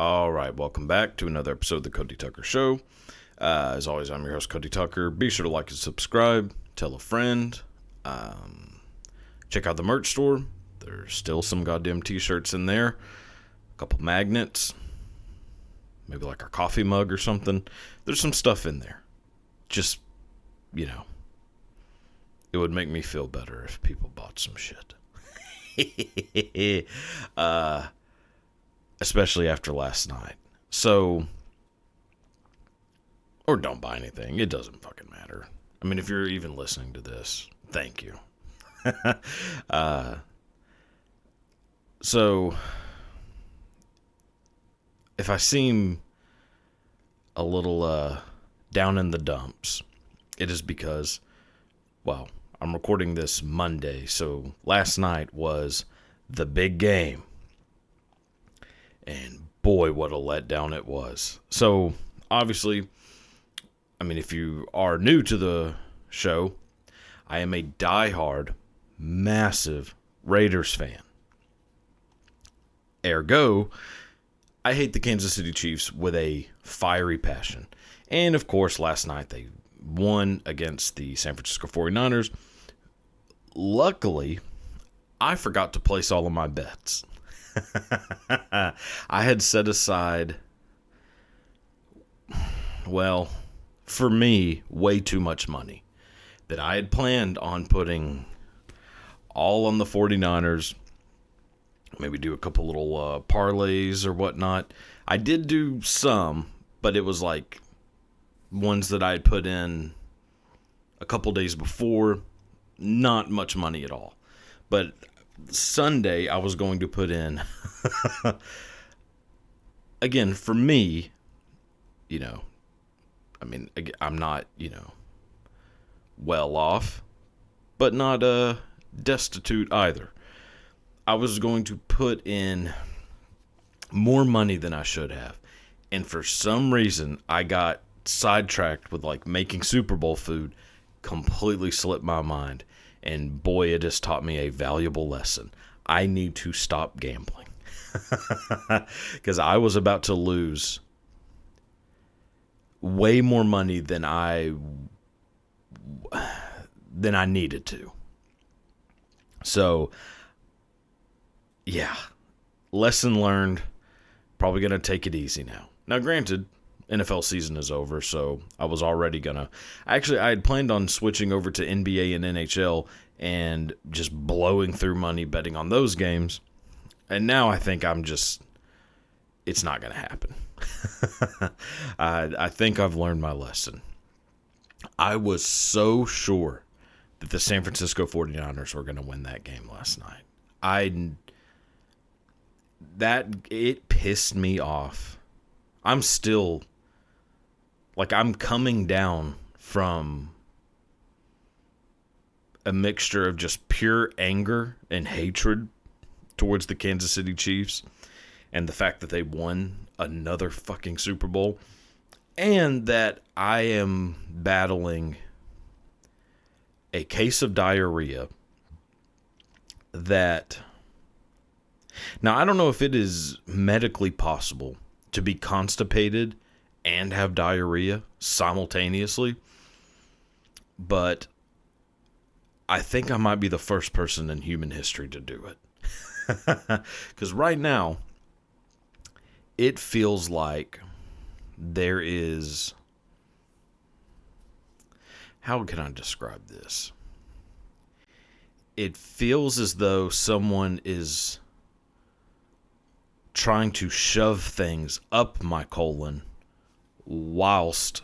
All right, welcome back to another episode of the Cody Tucker Show. As always, I'm your host, Cody Tucker. Be sure to like and subscribe, tell a friend, check out the merch store. There's still some goddamn t-shirts in there, a couple magnets, maybe like a coffee mug or something. There's some stuff in there. Just, it would make me feel better if people bought some shit. Especially after last night. So, or don't buy anything. It doesn't fucking matter. I mean, if you're even listening to this, thank you. So, if I seem a little down in the dumps, it is because, well, I'm recording this Monday, so last night was the big game. And boy, what a letdown it was. So, obviously, I mean, if you are new to the show, I am a diehard, massive Raiders fan. Ergo, I hate the Kansas City Chiefs with a fiery passion. And, of course, last night they won against the San Francisco 49ers. Luckily, I forgot to place all of my bets. I had set aside, well, for me, way too much money that I had planned on putting all on the 49ers, maybe do a couple little parlays or whatnot. I did do some, but it was like ones that I had put in a couple days before, not much money at all. But Sunday, I was going to put in, again, for me, I mean, I'm not, well off, but not destitute either. I was going to put in more money than I should have. And for some reason, I got sidetracked with, making Super Bowl food, completely slipped my mind. And boy, it has taught me a valuable lesson. I need to stop gambling. Because I was about to lose way more money than I needed to. So, yeah. Lesson learned. Probably going to take it easy now. Now, granted, NFL season is over, so I was already going to... Actually, I had planned on switching over to NBA and NHL and just blowing through money betting on those games. And now I think I'm just... It's not going to happen. I think I've learned my lesson. I was so sure that the San Francisco 49ers were going to win that game last night. It pissed me off. I'm still... I'm coming down from a mixture of just pure anger and hatred towards the Kansas City Chiefs and the fact that they won another fucking Super Bowl, and that I am battling a case of diarrhea that... Now, I don't know if it is medically possible to be constipated and have diarrhea simultaneously, but I think I might be the first person in human history to do it. Because right now, it feels like there is... How can I describe this? It feels as though someone is trying to shove things up my colon whilst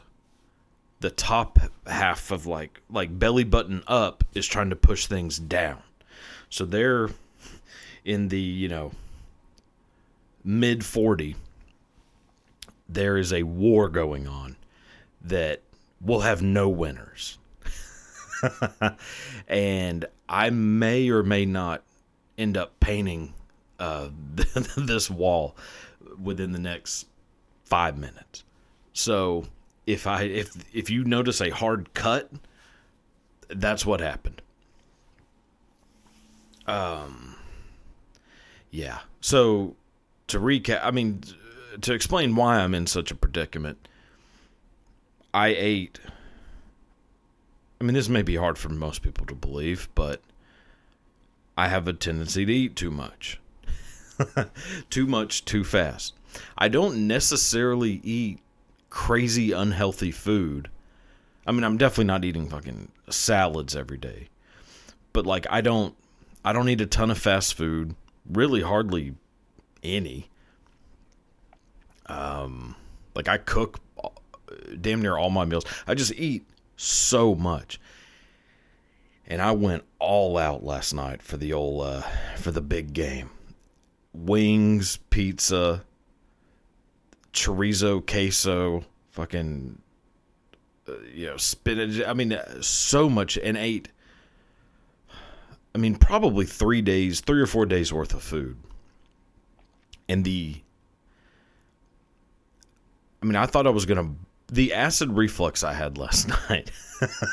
the top half of like belly button up is trying to push things down. So they're in the, mid 40. There is a war going on that will have no winners. And I may or may not end up painting this wall within the next 5 minutes. So if you notice a hard cut, that's what happened. Yeah. So to recap, I mean, to explain why I'm in such a predicament, I ate. I mean, this may be hard for most people to believe, but I have a tendency to eat too much. Too much, too fast. I don't necessarily eat crazy unhealthy food. I mean, I'm definitely not eating fucking salads every day. But like I don't eat a ton of fast food, really hardly any. Like I cook damn near all my meals. I just eat so much. And I went all out last night for the big game. Wings, pizza, chorizo, queso, fucking, spinach. I mean, so much, and ate, I mean, probably 3 or 4 days worth of food. And I thought I was going to, the acid reflux I had last night,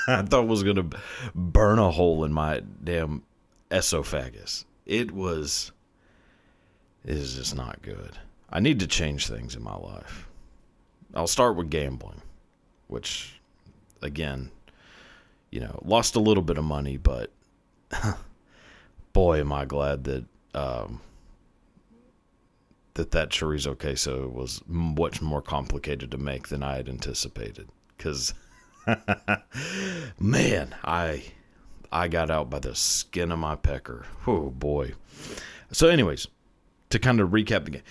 I thought was going to burn a hole in my damn esophagus. It is just not good. I need to change things in my life. I'll start with gambling, which, again, lost a little bit of money, but boy, am I glad that that chorizo queso was much more complicated to make than I had anticipated. Because, man, I got out by the skin of my pecker. Oh, boy. So, anyways, to kind of recap the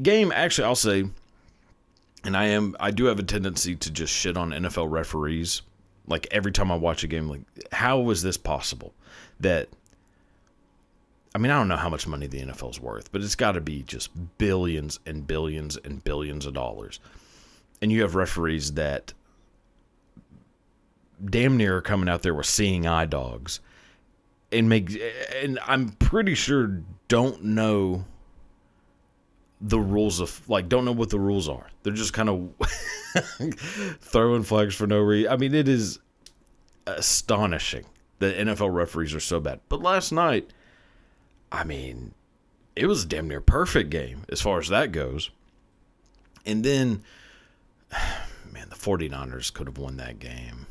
game, actually, I'll say, and I do have a tendency to just shit on NFL referees. Like, every time I watch a game, like, how is this possible? That, I mean, I don't know how much money the NFL's worth, but it's got to be just billions and billions and billions of dollars. And you have referees that damn near are coming out there with seeing eye dogs and I'm pretty sure don't know the rules don't know what the rules are. They're just kind of throwing flags for no reason. I mean, it is astonishing that NFL referees are so bad. But last night, I mean, it was a damn near perfect game as far as that goes. And then, man, the 49ers could have won that game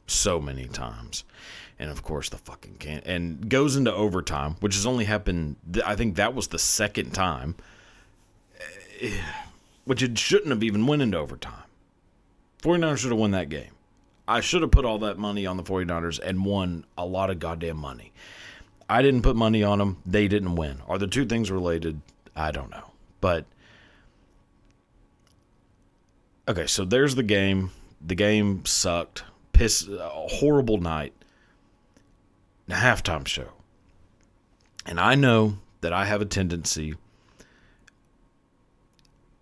so many times. And, of course, the fucking can't. And goes into overtime, which has only happened, I think that was the second time, which it shouldn't have even went into overtime. 49ers should have won that game. I should have put all that money on the 49ers and won a lot of goddamn money. I didn't put money on them. They didn't win. Are the two things related? I don't know. But, okay, so there's the game. The game sucked. A horrible night. A halftime show. And I know that I have a tendency,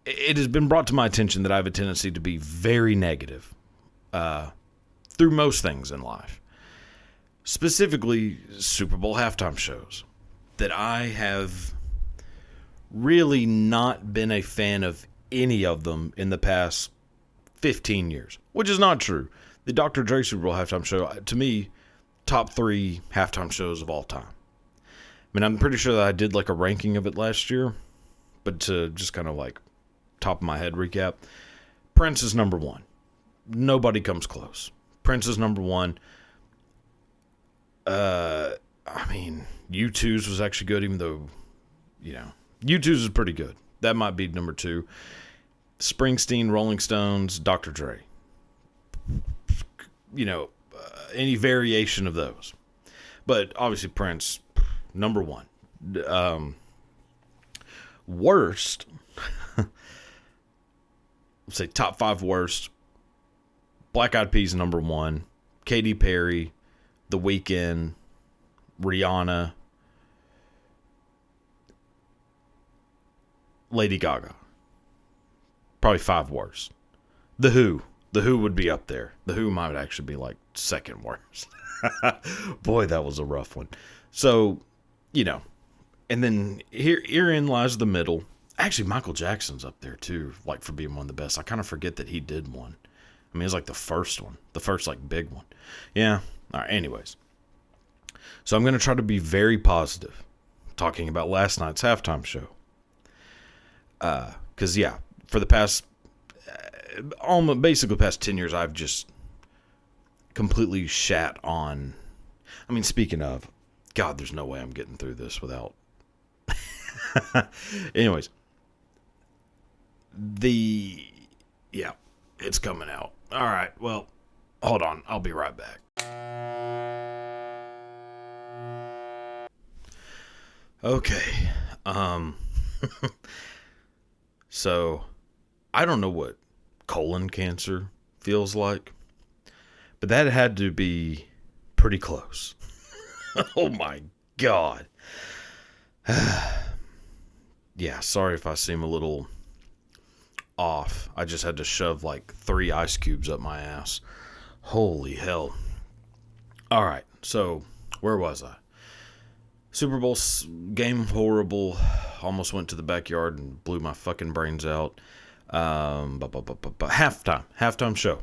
it has been brought to my attention that I have a tendency to be very negative through most things in life. Specifically, Super Bowl halftime shows. That I have really not been a fan of any of them in the past 15 years. Which is not true. The Dr. Dre Super Bowl halftime show, to me, top 3 halftime shows of all time. I mean, I'm pretty sure that I did like a ranking of it last year. But to just kind of like top of my head recap, Prince is number 1. Nobody comes close. Prince is number 1. I mean, U2's was actually good, even though, U2's is pretty good. That might be number 2. Springsteen, Rolling Stones, Dr. Dre. Any variation of those. But obviously Prince, number 1. Worst, let's say top 5 worst. Black Eyed Peas, number 1. Katy Perry, The Weeknd, Rihanna, Lady Gaga. Probably 5 worst. The Who would be up there. The Who might actually be like second worst. Boy, that was a rough one. So, and then herein lies the middle. Actually, Michael Jackson's up there too, like for being one of the best. I kind of forget that he did one. I mean, it was like the first one, the first like big one. Yeah. All right. Anyways, so I'm going to try to be very positive, talking about last night's halftime show. Because, yeah, for the past, almost basically past 10 years, I've just completely shat on. I mean, speaking of, God, there's no way I'm getting through this without. Anyways, yeah, it's coming out. All right, well, hold on. I'll be right back. Okay. So, I don't know what colon cancer feels like, but that had to be pretty close. Oh my God. Yeah, sorry if I seem a little off. I just had to shove like 3 ice cubes up my ass. Holy hell. All right, so where was I? Super Bowl game, horrible. Almost went to the backyard and blew my fucking brains out. Halftime show.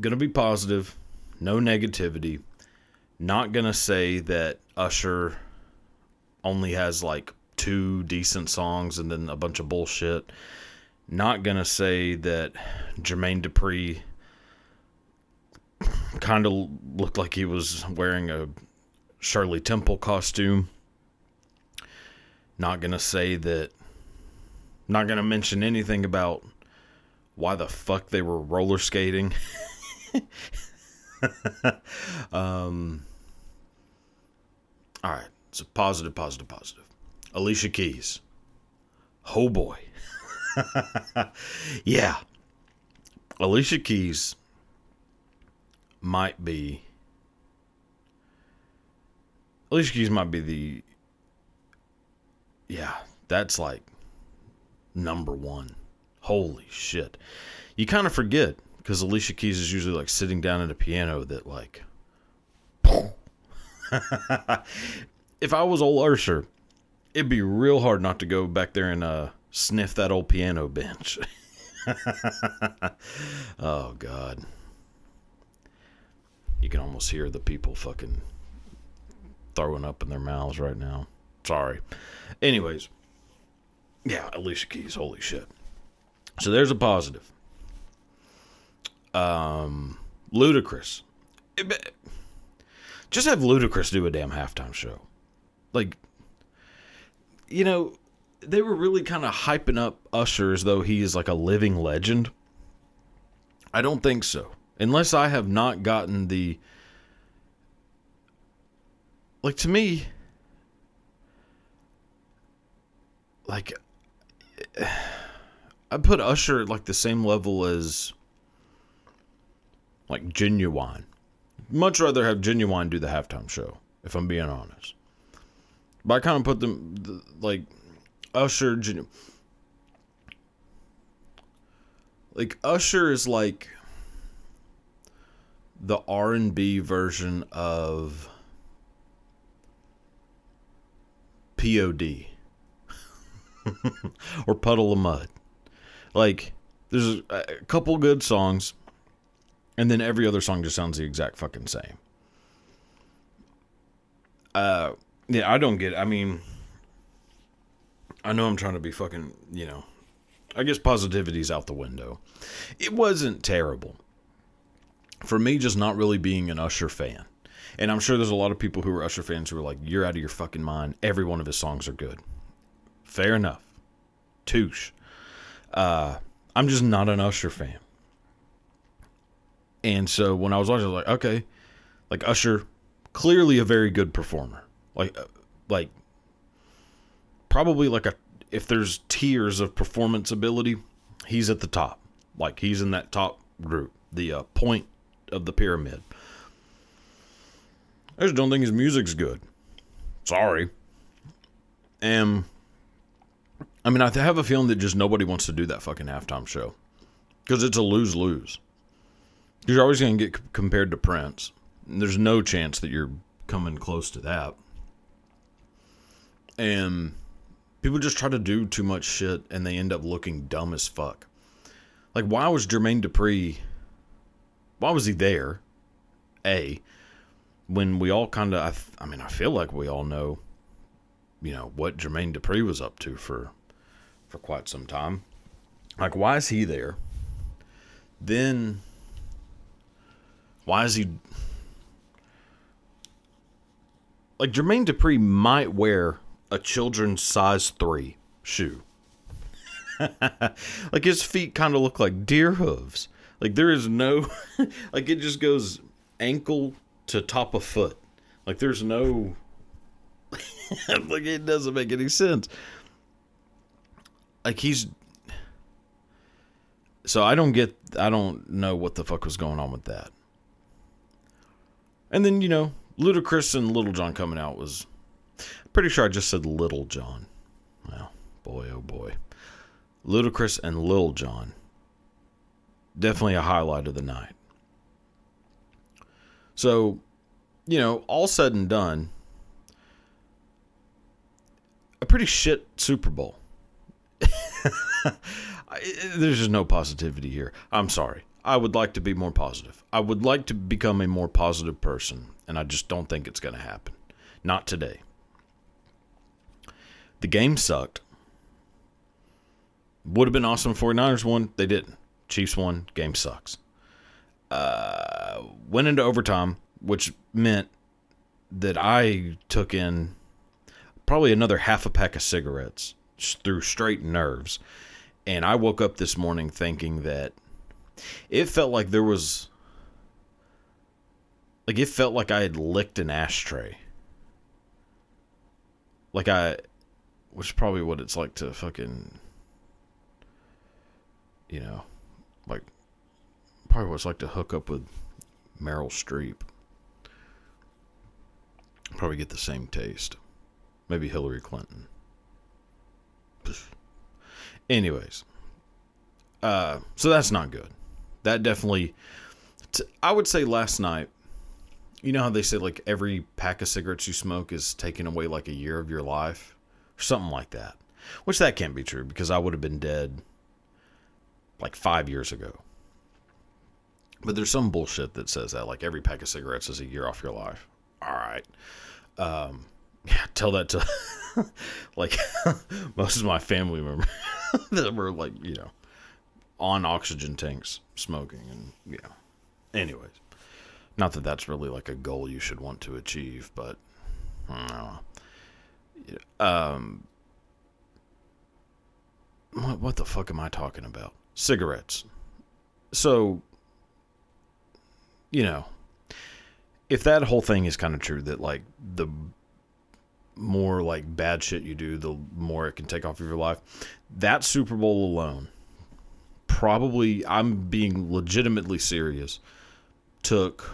Gonna be positive, no negativity. Not gonna say that Usher only has like 2 decent songs and then a bunch of bullshit. Not gonna say that Jermaine Dupri kind of looked like he was wearing a Shirley Temple costume. Not gonna say that. Not gonna mention anything about why the fuck they were roller skating. All right, so positive. Alicia Keys. Oh boy. Yeah. Alicia Keys might be the, yeah, that's like number 1. Holy shit. You kind of forget, because Alicia Keys is usually like sitting down at a piano that like, if I was old Usher, it'd be real hard not to go back there and sniff that old piano bench. Oh God. You can almost hear the people fucking throwing up in their mouths right now. Sorry. Anyways, yeah, Alicia Keys, holy shit. So there's a positive. Ludacris. Just have Ludacris do a damn halftime show. Like, you know, they were really kind of hyping up Usher as though he is like a living legend. I don't think so. Unless I have not gotten the... Like, to me... Like... I put Usher at like the same level as... like Genuine. Much rather have Genuine do the halftime show, if I'm being honest. But I kind of put them... like... Usher... Like, Usher is like... the R&B version of POD or Puddle of Mud. Like, there's a couple good songs, and then every other song just sounds the exact fucking same. Yeah, I don't get it. I mean, I know I'm trying to be fucking, you know, I guess positivity's out the window. It wasn't terrible. For me, just not really being an Usher fan. And I'm sure there's a lot of people who are Usher fans who are like, you're out of your fucking mind. Every one of his songs are good. Fair enough. Touche. I'm just not an Usher fan. And so when I was watching, I was like, okay. Like, Usher, clearly a very good performer. Like, probably like if there's tiers of performance ability, he's at the top. Like, he's in that top group. The point of the pyramid. I just don't think his music's good. Sorry. And I mean, I have a feeling that just nobody wants to do that fucking halftime show. Because it's a lose-lose. You're always going to get compared to Prince. And there's no chance that you're coming close to that. And people just try to do too much shit and they end up looking dumb as fuck. Like, why was Jermaine Dupri... Why was he there? When we all kind of... I mean, I feel like we all know, you know, what Jermaine Dupri was up to for for quite some time. Like, why is he there? Then, why is he... Like, Jermaine Dupri might wear a children's size 3 shoe. Like, his feet kind of look like deer hooves. Like, there is no... Like, it just goes ankle to top of foot. Like, there's no... Like, it doesn't make any sense. Like, he's... So, I don't know what the fuck was going on with that. And then, you know, Ludacris and Little John coming out was... Pretty sure I just said Little John. Well, boy, oh boy. Ludacris and Lil Jon. Definitely a highlight of the night. So, you know, all said and done, a pretty shit Super Bowl. There's just no positivity here. I'm sorry. I would like to be more positive. I would like to become a more positive person, and I just don't think it's going to happen. Not today. The game sucked. Would have been awesome if 49ers won. They didn't. Chiefs won. Game sucks. Went into overtime, which meant that I took in probably another half a pack of cigarettes through straight nerves. And I woke up this morning thinking that it felt like there was... Like, it felt like I had licked an ashtray. Which is probably what it's like to fucking... You know, like, probably what it's like to hook up with Meryl Streep. Probably get the same taste. Maybe Hillary Clinton. Anyways. So that's not good. That definitely... I would say last night, you know how they say, like, every pack of cigarettes you smoke is taking away, like, a year of your life? Or something like that. Which that can't be true, because I would have been dead... like 5 years ago. But there's some bullshit that says that, like every pack of cigarettes is a year off your life. All right. Yeah, tell that to like most of my family members that were like, you know, on oxygen tanks smoking and, you know. Anyways, not that that's really like a goal you should want to achieve, but what the fuck am I talking about? Cigarettes. So, you know, if that whole thing is kind of true, that like the more like bad shit you do, the more it can take off of your life, that Super Bowl alone, probably, I'm being legitimately serious, took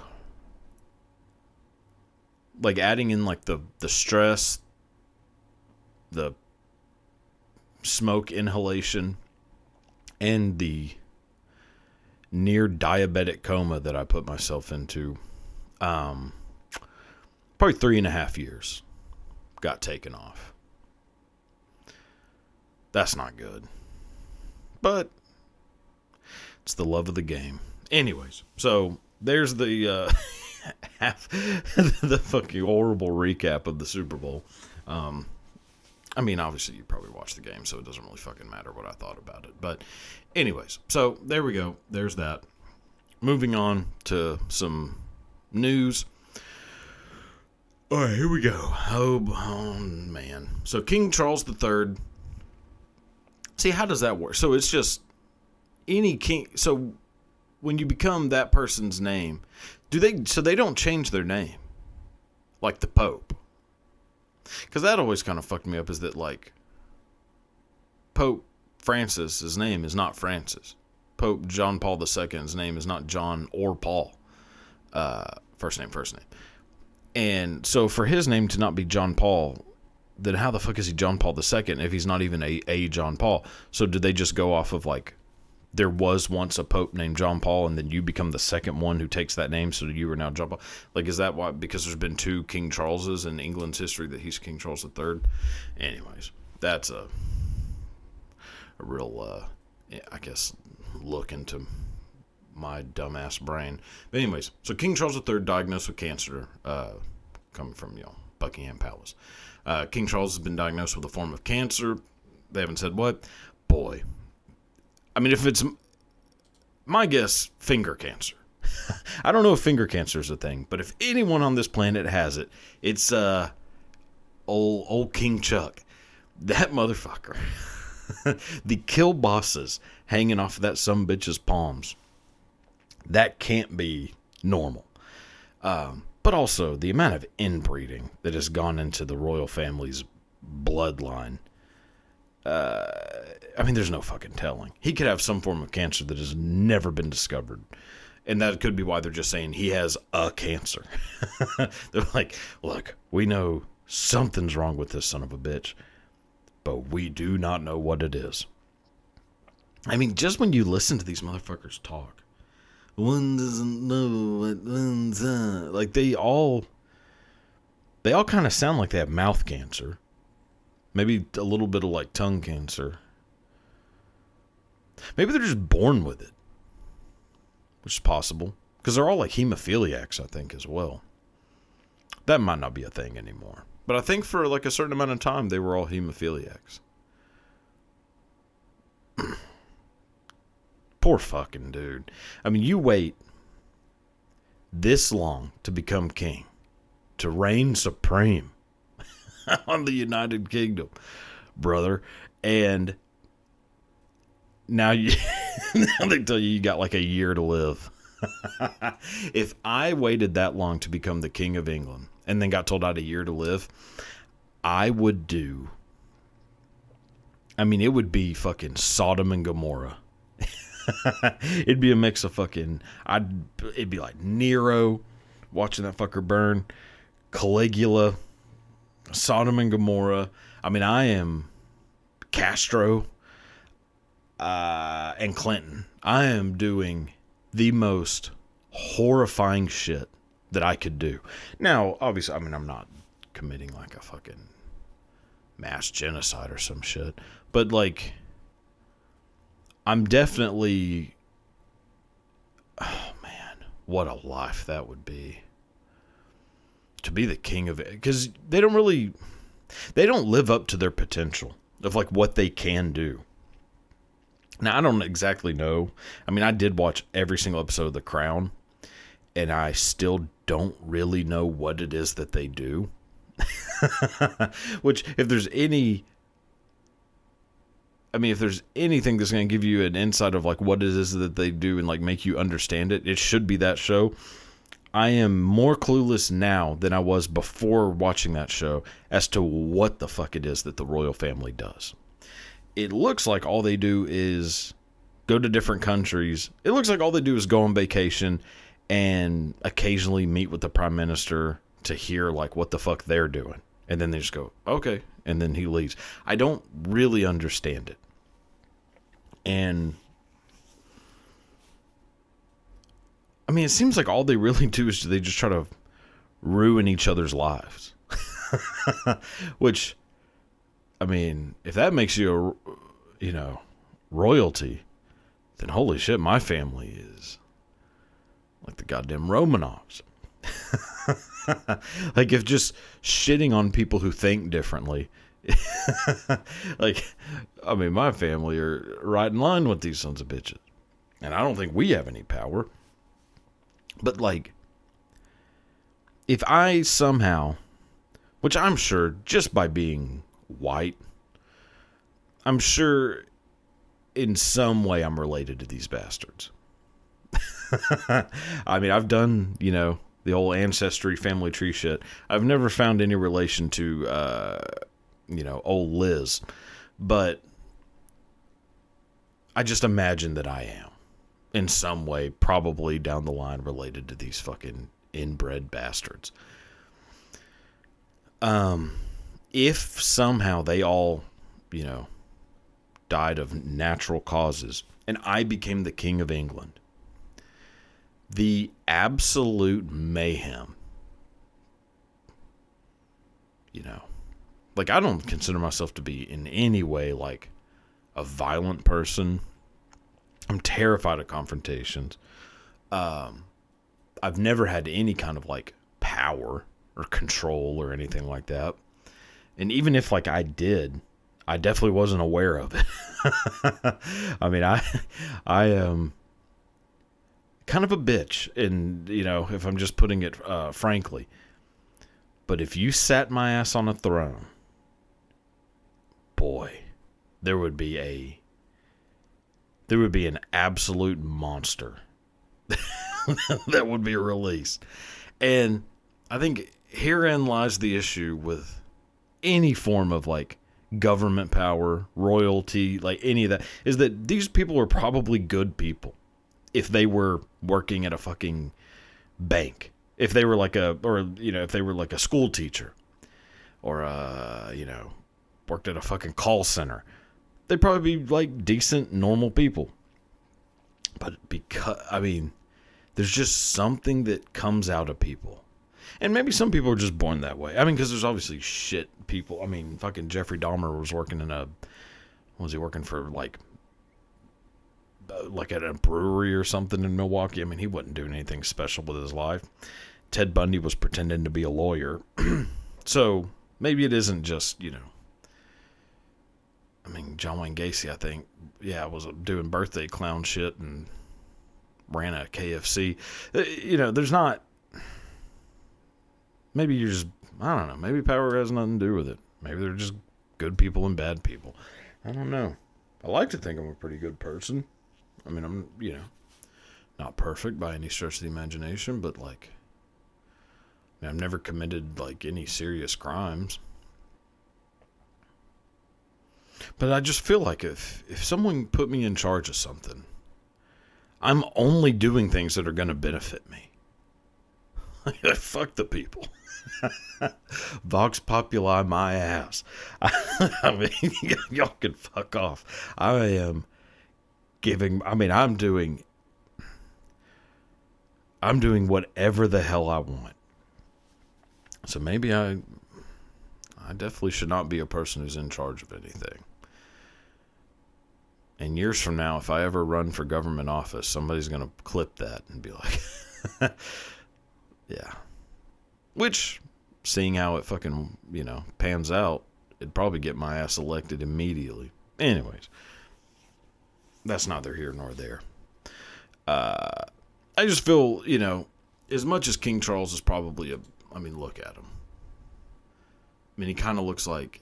like adding in like the stress, the smoke inhalation, and the near diabetic coma that I put myself into, probably 3.5 years got taken off. That's not good. But it's the love of the game. Anyways, so there's the the fucking horrible recap of the Super Bowl. I mean, obviously, you probably watched the game, so it doesn't really fucking matter what I thought about it. But anyways, so there we go. There's that. Moving on to some news. All right, here we go. Oh, man. So King Charles III. See, how does that work? So it's just any king. So when you become that person's name, so they don't change their name? Like the Pope. Because that always kind of fucked me up, is that, like, Pope Francis, his name is not Francis. Pope John Paul II's name is not John or Paul. First name. And so for his name to not be John Paul, then how the fuck is he John Paul II if he's not even a John Paul? So did they just go off of, like, there was once a pope named John Paul, and then you become the second one who takes that name, so you are now John Paul? Like, is that why? Because there's been 2 King Charleses in England's history, that he's King Charles III? Anyways, that's a real, I guess, look into my dumbass brain. But anyways, so King Charles III diagnosed with cancer, coming from, you know, Buckingham Palace. King Charles has been diagnosed with a form of cancer. They haven't said what, boy. I mean, if it's my guess, finger cancer. I don't know if finger cancer is a thing, but if anyone on this planet has it, it's old King Chuck. That motherfucker. The kill bosses hanging off of that sumbitch's palms. That can't be normal. But also, the amount of inbreeding that has gone into the royal family's bloodline. I mean, there's no fucking telling. He could have some form of cancer that has never been discovered. And that could be why they're just saying he has a cancer. They're like, look, we know something's wrong with this son of a bitch, but we do not know what it is. I mean, just when you listen to these motherfuckers talk, one doesn't know what one's like they all kind of sound like they have mouth cancer. Maybe a little bit of like tongue cancer. Maybe they're just born with it. Which is possible. Because they're all like hemophiliacs, I think, as well. That might not be a thing anymore. But I think for like a certain amount of time, they were all hemophiliacs. Poor fucking dude. I mean, you wait this long to become king. To reign supreme on the United Kingdom, brother. And now now they tell you got like a year to live. If I waited that long to become the King of England and then got told I had a year to live, I would do. I mean, it would be fucking Sodom and Gomorrah. It'd be a mix of fucking. It'd be like Nero watching that fucker burn, Caligula, Sodom and Gomorrah. I mean, I am Castro and Clinton. I am doing the most horrifying shit that I could do. Now, obviously, I mean, I'm not committing like a fucking mass genocide or some shit, but like, I'm definitely, oh man, what a life that would be. To be the king of it. Because they don't live up to their potential of like what they can do. Now, I don't exactly know. I mean, I did watch every single episode of The Crown, and I still don't really know what it is that they do. Which, if there's anything that's going to give you an insight of like what it is that they do and like make you understand it, it should be that show. I am more clueless now than I was before watching that show as to what the fuck it is that the royal family does. It looks like all they do is go to different countries. It looks like all they do is go on vacation and occasionally meet with the prime minister to hear like what the fuck they're doing. And then they just go, okay. And then he leaves. I don't really understand it. And I mean, it seems like all they really do is they just try to ruin each other's lives. Which, I mean, if that makes you royalty, then holy shit, my family is like the goddamn Romanovs. Like, if just shitting on people who think differently, like, I mean, my family are right in line with these sons of bitches. And I don't think we have any power. But, like, if I somehow, which I'm sure just by being white, I'm sure in some way I'm related to these bastards. I mean, I've done, the whole ancestry family tree shit. I've never found any relation to, old Liz. But I just imagine that I am. In some way, probably down the line, related to these fucking inbred bastards. If somehow they all, died of natural causes, and I became the King of England, the absolute mayhem, like, I don't consider myself to be in any way like a violent person. I'm terrified of confrontations. I've never had any kind of like power or control or anything like that. And even if like I did, I definitely wasn't aware of it. I mean, I am kind of a bitch, and if I'm just putting it frankly. But if you sat my ass on a throne, boy, there would be an absolute monster that would be released. And I think herein lies the issue with any form of like government power, royalty, like any of that, is that these people are probably good people if they were working at a fucking bank. If they were like if they were like a school teacher or worked at a fucking call center, they'd probably be like decent, normal people. But there's just something that comes out of people. And maybe some people are just born that way. I mean, because there's obviously shit people. I mean, fucking Jeffrey Dahmer was working was he working for like at a brewery or something in Milwaukee? I mean, he wasn't doing anything special with his life. Ted Bundy was pretending to be a lawyer. So maybe it isn't just, I mean, John Wayne Gacy, I think, was doing birthday clown shit and ran a KFC. There's not... Maybe you're just... I don't know. Maybe power has nothing to do with it. Maybe they're just good people and bad people. I don't know. I like to think I'm a pretty good person. I mean, I'm, not perfect by any stretch of the imagination, but, like... I've never committed, like, any serious crimes. But I just feel like if someone put me in charge of something, I'm only doing things that are going to benefit me. Fuck the people. Vox Populi my ass. I mean, y'all can fuck off. I'm doing whatever the hell I want. So maybe I definitely should not be a person who's in charge of anything. And years from now, if I ever run for government office, somebody's going to clip that and be like, yeah. Which, seeing how it fucking, pans out, it'd probably get my ass elected immediately. Anyways, that's neither here nor there. I just feel, as much as King Charles is probably look at him. I mean, he kind of looks like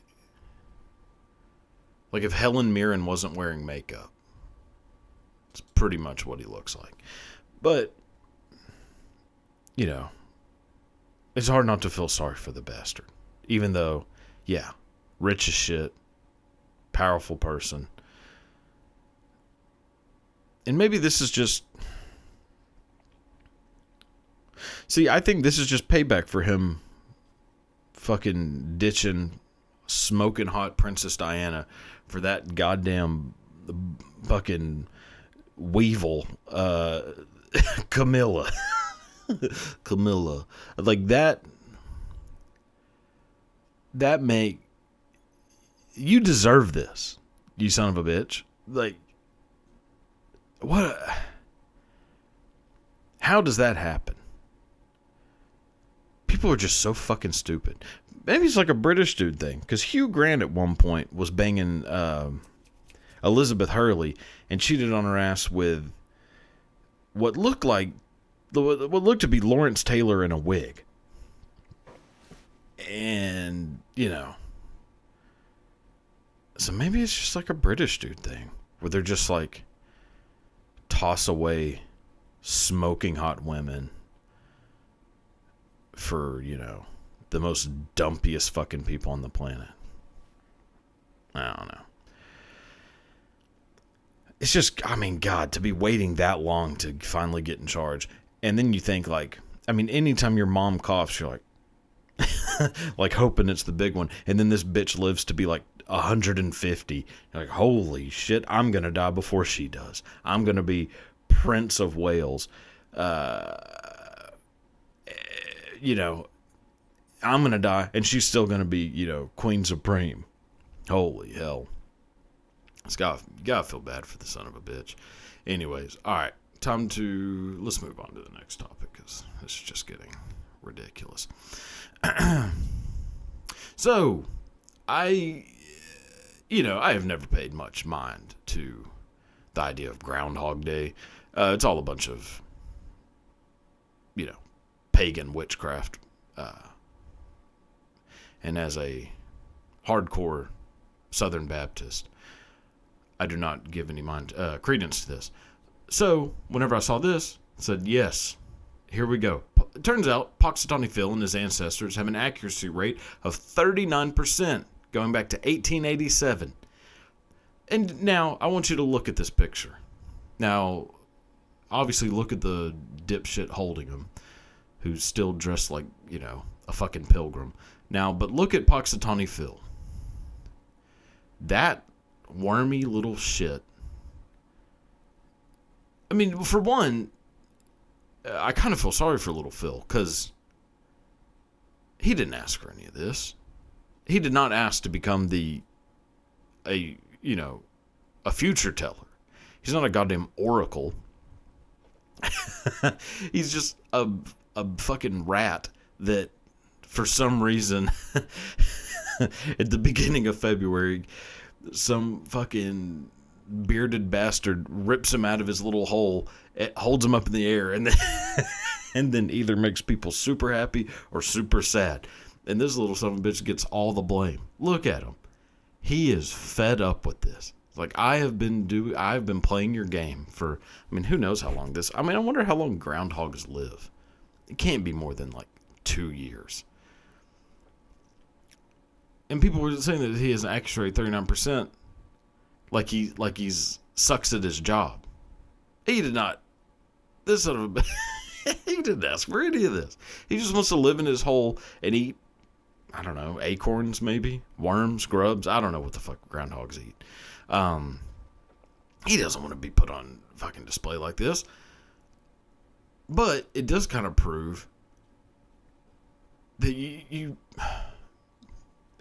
if Helen Mirren wasn't wearing makeup. It's pretty much what he looks like. But, it's hard not to feel sorry for the bastard. Even though, rich as shit, powerful person. And maybe this is just... See, I think this is just payback for him fucking ditching smoking hot Princess Diana for that goddamn fucking weevil, Camilla. Camilla. Like that you deserve this, you son of a bitch. Like, how does that happen? People are just so fucking stupid. Maybe it's like a British dude thing. Because Hugh Grant at one point was banging Elizabeth Hurley and cheated on her ass with what looked to be Lawrence Taylor in a wig. And, so maybe it's just like a British dude thing. Where they're just like toss away smoking hot women for, the most dumpiest fucking people on the planet. I don't know. It's just, God, to be waiting that long to finally get in charge. And then you think, anytime your mom coughs, you're like, like hoping it's the big one. And then this bitch lives to be like 150. You're like, holy shit, I'm going to die before she does. I'm going to be Prince of Wales. I'm going to die, and she's still going to be, Queen Supreme. Holy hell. You gotta feel bad for the son of a bitch. Anyways, all right. Let's move on to the next topic, because this is just getting ridiculous. So, I have never paid much mind to the idea of Groundhog Day. It's all a bunch of, pagan witchcraft. And as a hardcore Southern Baptist, I do not give any credence to this. So, whenever I saw this, I said, yes, here we go. It turns out Punxsutawney Phil and his ancestors have an accuracy rate of 39%, going back to 1887. And now, I want you to look at this picture. Now, obviously, look at the dipshit holding him, who's still dressed like, a fucking pilgrim. Now, but look at Punxsutawney Phil. That wormy little shit. I mean, for one, I kind of feel sorry for little Phil, because he didn't ask for any of this. He did not ask to become a future teller. He's not a goddamn oracle. He's just a fucking rat that, for some reason, at the beginning of February, some fucking bearded bastard rips him out of his little hole, holds him up in the air, and then either makes people super happy or super sad. And this little son of a bitch gets all the blame. Look at him. He is fed up with this. Like, I've been playing your game for, who knows how long this. I wonder how long groundhogs live. It can't be more than 2 years. And people were saying that he has an accuracy rate 39%, like he's sucks at his job. He did not. This son of a he didn't ask for any of this. He just wants to live in his hole and eat, I don't know, acorns maybe, worms, grubs. I don't know what the fuck groundhogs eat. He doesn't want to be put on fucking display like this. But it does kind of prove that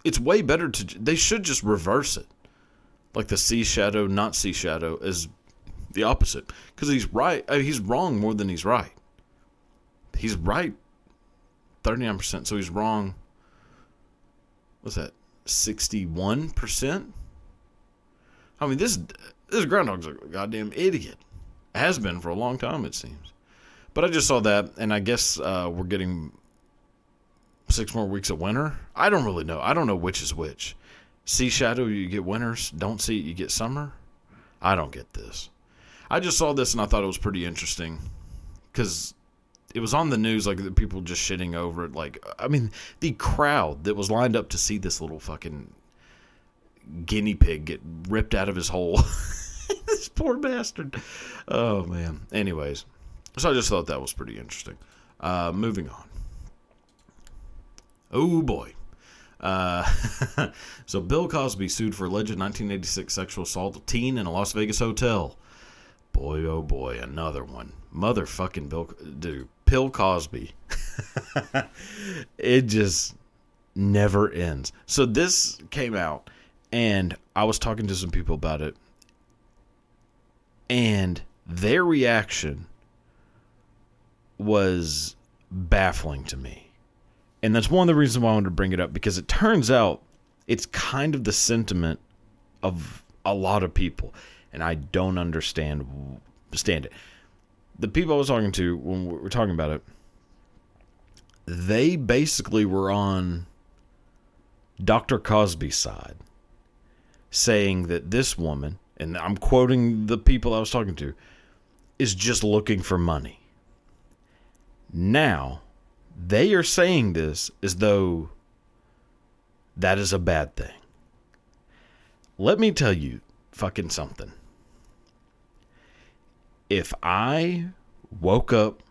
it's way better they should just reverse it. Like the sea shadow, not sea shadow, is the opposite. Because he's right. He's wrong more than he's right. He's right 39%, so he's wrong, what's that, 61%? This groundhog's a goddamn idiot. Has been for a long time, it seems. But I just saw that, and I guess we're getting 6 more weeks of winter. I don't really know. I don't know which is which. See shadow, you get winters. Don't see it, you get summer. I don't get this. I just saw this, and I thought it was pretty interesting. Because it was on the news, the people just shitting over it. The crowd that was lined up to see this little fucking guinea pig get ripped out of his hole. This poor bastard. Oh, man. Anyways. So I just thought that was pretty interesting. Moving on. Oh, boy. So Bill Cosby sued for alleged 1986 sexual assault of teen in a Las Vegas hotel. Boy, oh boy, another one. Motherfucking Bill Cosby. It just never ends. So this came out, and I was talking to some people about it, and their reaction was baffling to me. And that's one of the reasons why I wanted to bring it up, because it turns out it's kind of the sentiment of a lot of people, and I don't understand it. The people I was talking to when we were talking about it, they basically were on Dr. Cosby's side, saying that this woman, and I'm quoting the people I was talking to, is just looking for money. Now, they are saying this as though that is a bad thing. Let me tell you fucking something. If I woke up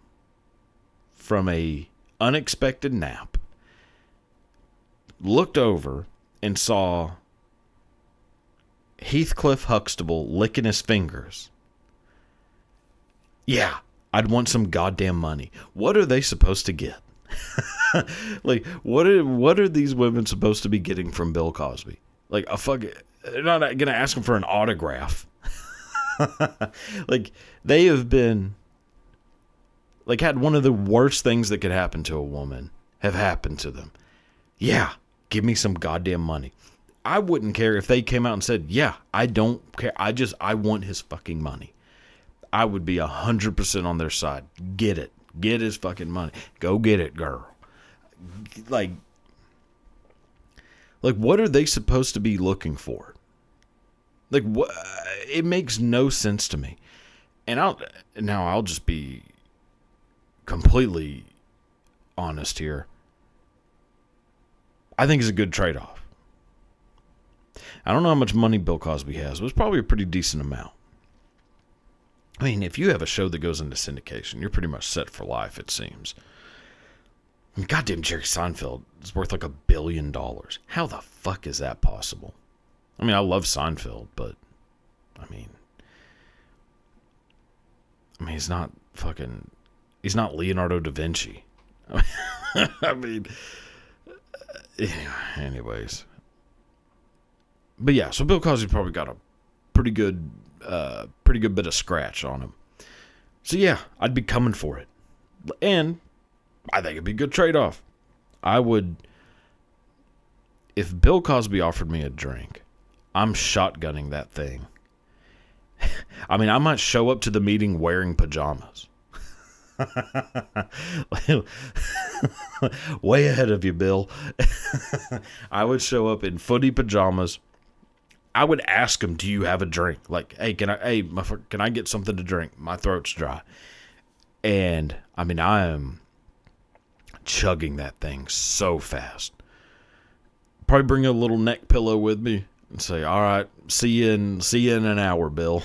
from a unexpected nap, looked over and saw Heathcliff Huxtable licking his fingers, yeah, I'd want some goddamn money. What are they supposed to get? What are these women supposed to be getting from Bill Cosby? They're not gonna ask him for an autograph. They have been had one of the worst things that could happen to a woman have happened to them. Yeah, give me some goddamn money. I wouldn't care if they came out and said, yeah, I don't care. I want his fucking money. I would be 100% on their side. Get it. Get his fucking money. Go get it, girl. Like what are they supposed to be looking for? Like, what? It makes no sense to me. And I'll just be completely honest here. I think it's a good trade-off. I don't know how much money Bill Cosby has, but it's probably a pretty decent amount. I mean, if you have a show that goes into syndication, you're pretty much set for life, it seems. I mean, goddamn Jerry Seinfeld is worth like $1 billion. How the fuck is that possible? I mean, I love Seinfeld, but I mean, he's not Leonardo da Vinci. I mean, anyways. But yeah, so Bill Cosby probably got a pretty good bit of scratch on him. So yeah, I'd be coming for it. And I think it'd be a good trade-off. I would, if Bill Cosby offered me a drink, I'm shotgunning that thing. I mean, I might show up to the meeting wearing pajamas. Way ahead of you, Bill. I would show up in footy pajamas. I would ask him, "Do you have a drink?" Like, "Hey, can I get something to drink? My throat's dry." And I mean, I am chugging that thing so fast. Probably bring a little neck pillow with me and say, "All right, see you in an hour, Bill."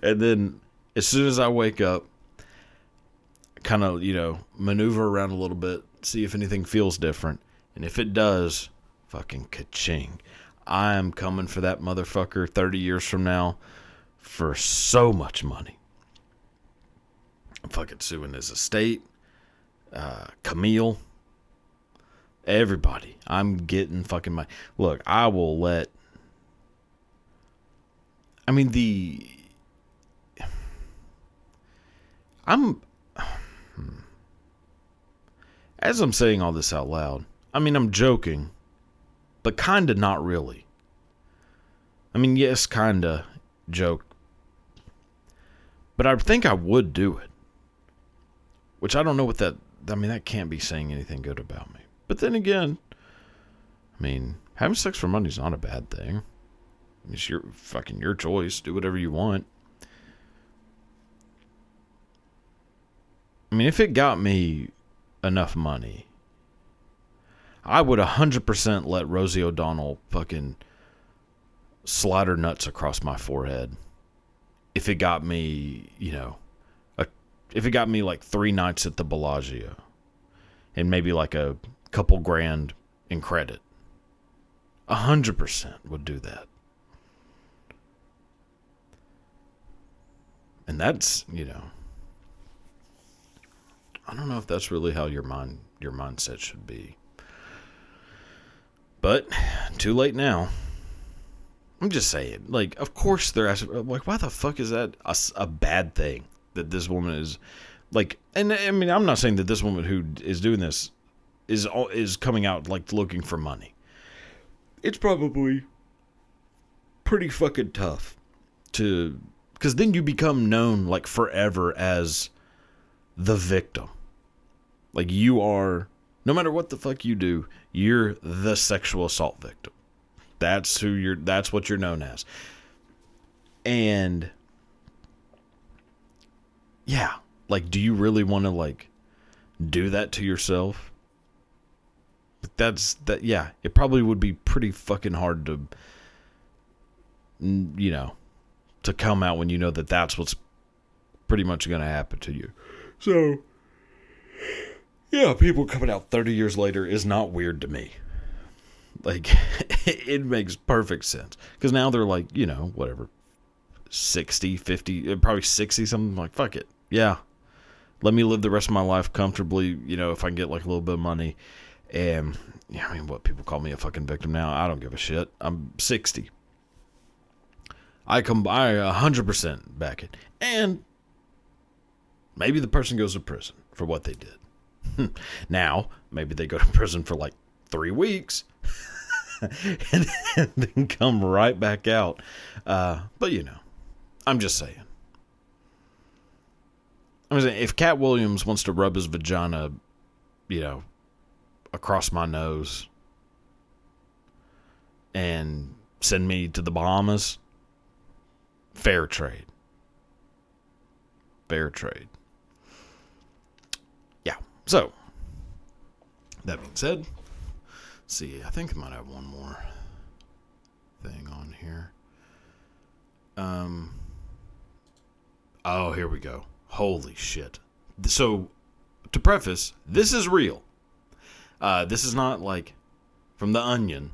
And then as soon as I wake up, kind of, maneuver around a little bit, see if anything feels different. And if it does, fucking ka-ching. I am coming for that motherfucker 30 years from now for so much money. I'm fucking suing his estate, Camille, everybody. I'm getting fucking money. Look, I will let... I mean, as I'm saying all this out loud, I mean, I'm joking, but kinda not really. I mean, yes, kinda joke. But I think I would do it. Which I don't know what that... I mean, that can't be saying anything good about me. But then again, I mean, having sex for money is not a bad thing. It's your choice. Do whatever you want. I mean, if it got me enough money, I would 100% let Rosie O'Donnell fucking slide her nuts across my forehead. If it got me, if it got me like 3 nights at the Bellagio and maybe like a couple grand in credit, 100% would do that. And that's, I don't know if that's really how your mindset should be. But too late now. I'm just saying, like, of course they're asking, like, why the fuck is that a bad thing that this woman is, like, and I mean, I'm not saying that this woman who is doing this is coming out, like, looking for money. It's probably pretty fucking tough because then you become known, like, forever as the victim. Like, you are, no matter what the fuck you do, you're the sexual assault victim. That's what you're known as. And yeah, like, do you really want to, like, do that to yourself? Yeah, it probably would be pretty fucking hard to, to come out when you know that that's what's pretty much going to happen to you. So, yeah, people coming out 30 years later is not weird to me. Like, it makes perfect sense. Because now they're like, whatever, 60, 50, probably 60 something. Like, fuck it. Yeah. Let me live the rest of my life comfortably, if I can get, like, a little bit of money. And, I mean, what, people call me a fucking victim now? I don't give a shit. I'm 60. I 100% back it. And maybe the person goes to prison for what they did. Now, maybe they go to prison for, like, 3 weeks. and then come right back out. But, I'm just saying. I'm saying, if Cat Williams wants to rub his vagina, across my nose and send me to the Bahamas, fair trade. Fair trade. Yeah. So, that being said, see, I think I might have one more thing on here. Oh, here we go. Holy shit. So, to preface, this is real. This is not like from The Onion.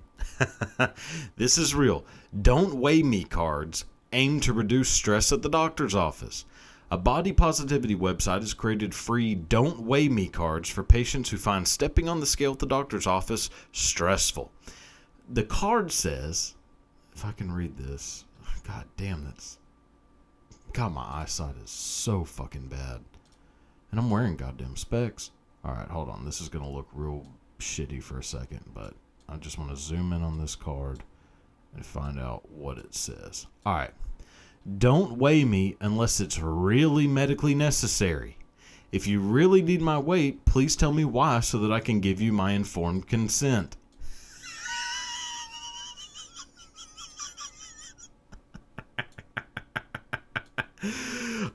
This is real. Don't weigh me cards aim to reduce stress at the doctor's office. A body positivity website has created free Don't Weigh Me cards for patients who find stepping on the scale at the doctor's office stressful. The card says, if I can read this, god damn, God, my eyesight is so fucking bad. And I'm wearing goddamn specs. Alright, hold on. This is going to look real shitty for a second, but I just want to zoom in on this card and find out what it says. Alright. Don't weigh me unless it's really medically necessary. If you really need my weight, please tell me why so that I can give you my informed consent.